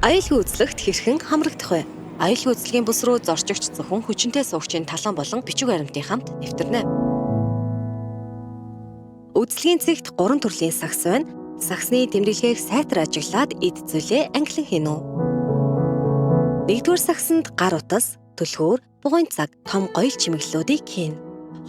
Аюулгүй үзлэгт хэрхэн хамрагдах вэ? Аюулгүй үзлэгийн бүс рүү зорчигч зөвхөн хүчинтэй суугчийн талан болон бичиг баримтын хамт нэвтэрнэ. Үзлэгийн цэгт 3 төрлийн сагс байна. Сагсны тэмдэглэгийг сайтар ажиглаад эд зүйлээ ангилан хийнэ. Нэгдүгээр сагсанд гар утас, түлхүүр, бугуйн цаг, том гоёл чимэглэлүүдийг хийнэ.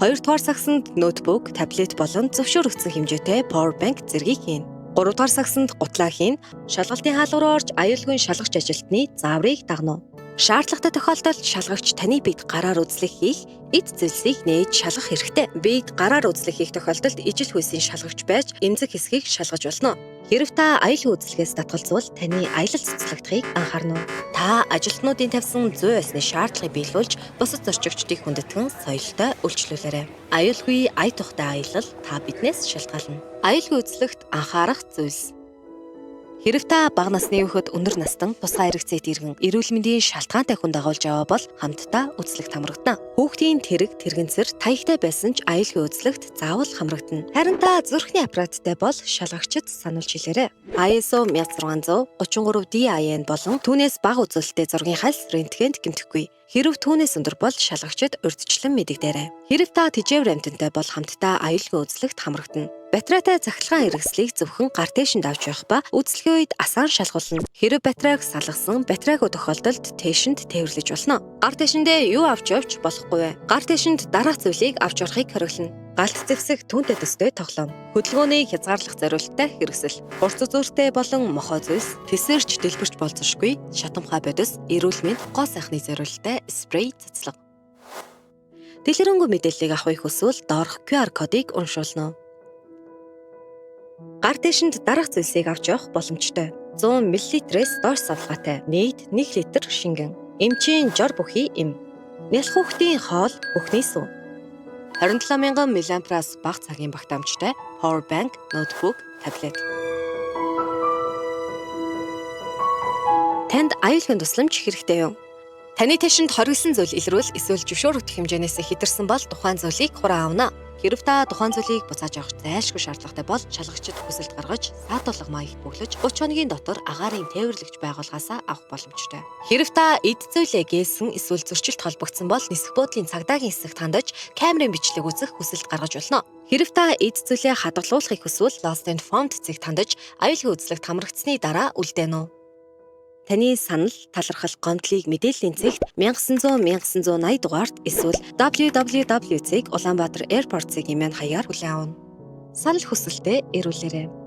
Хоёрдугаар сагсанд ноутбук, таблет болон зөвшөөрөгдсөн хэмжээтэй power bank зэргийг хийнэ. Гуравдугаар сагсанд гутлаа хийн, шалгалтын хаалга руу орж аюулгүй шалгагч ажилтны зааврыг дагнав. Шаардлагатай тохиолдолд шалгагч таны биед гараар үзлэг хийх, эд зүйлсийг нээж шалгах хэрэгтэй. Биед гараар үзлэг хийх тохиолдолд ижил хүйсийн шалгагч байж эмзэг хэсгийг шалгаж болно. Хэрэв та аюулгүй үзлэгээс татгалзвал таны аялал цэцлэгдхийг анхаарна уу? Та ажилтнуудын тавьсан 100 байсны шаардлагыг биелүүлж бусад зорчигчдыг хүндэтгэн соёлтой үйлчлүүлээрэй. Аюулгүй ая тухтай аялал та биднээс шалтгаална. Аюулгүй үзлэгт анхаарах зүйлс. Хэрэв та бага насны хүүхэд өндөр настан тусгай хэрэгцээт иргэн эрүүл мэндийн шалтгаантай хүн дагуулж яваа бол хамтдаа үзлэгт хамрагдана. Хүүхдийн тэрэг тэрэгцэр таягтай байсан ч аюулгүй үзлэгт заавал хамрагдана. Харин та зүрхний аппараттай бол шалгагчид сануулж хэлээрэй. ISO 1633-DIN болон түүнээс бага үзүүлэлттэй зургийн хальс рентгенд гэмтэхгүй. Хэрэв түүнээс өндөр бол шалгагчид урьдчилан мэдэгдээрэй. Хэрэв та тэжээвэр амьтантай бол хамтдаа аюулгүй үзлэгт хамрагдана. Батарейтай цахилгаан хэрэгслийг зөвхөн гар тээшинд авч явах ба үзлэгийн үед асаан шалгуулна. Хэрэв батарейг салгасан батарейгүй тохиолдолд тээшинд тээвэрлэж болно. Гар тээшиндээ юу авч явж болохгүй вэ? Гар тээшинд дараах зүйлийг авч орохыг хориглоно. Галт зэвсэг түүнтэй төстэй тоглоом. Хөдөлгөөнийг хязгаарлах зориулттай хэрэгсэл. Хурц үзүүртэй болон мохоо зүйлс, тэсэрч дэлбэрч болцсошгүй, шатамхай бодис, эрүүл мэнд, гоо сайхны зориулттай спрей цэцлэг. Дэлгэрэнгүй мэдээллийг авахыг хүсвэл доорх QR кодыг уншуулна. Гар тээшинд дараах зүйлсийг авч явах боломжтой. 100 мл-ээс доош савлгаатай. Нийт 1 литр шингэн. Эмчийн жор бүхий эм. Нялх хүүхдийн хоол бүхний сүү. 27,000 мА-аас бага цагийн багтаамжтай power bank, ноутбук, таблет. Танд аюулгүй тусламж хэрэгтэй юу? Таны тээшинд хориглосон зүйл илрүүл эсвэл зөвшөөрөгдөх хэмжээнээс хэтэрсэн бол тухайн зүйлийг хураан авна. Хэрэв та тухайн зүйлийг буцааж авах зайлшгүй шаардлагатай бол шалгагчид хүсэлт гаргаж саатуулга маягт бүглэж 30 хоногийн дотор агаарын тээвэрлэгч байгууллагаасаа авах боломжтой. Хэрэв та эд зүйлээ гээсэн эсвэл зөрчилд холбогдсон бол нисэх буудлын цагдаагийн хэсэгт хандаж камерын бичлэг үзэх хүсэлт гаргаж болно. Хэрэв та эд зүйлээ хадгалуулахыг хүсвэл Lost and Found цэгт хандаж аюулгүй үзлэгт хамрагдсны дараа үлдээнэ үү? Таны санал, талархал, гомдлыг мэдээллийн цэгт 1900 дугаард эсвэл www.Улаанбаатар Airport-ийн хаягаар хүлээн авна. Санал хүсэлтэд ирүүлээрэй.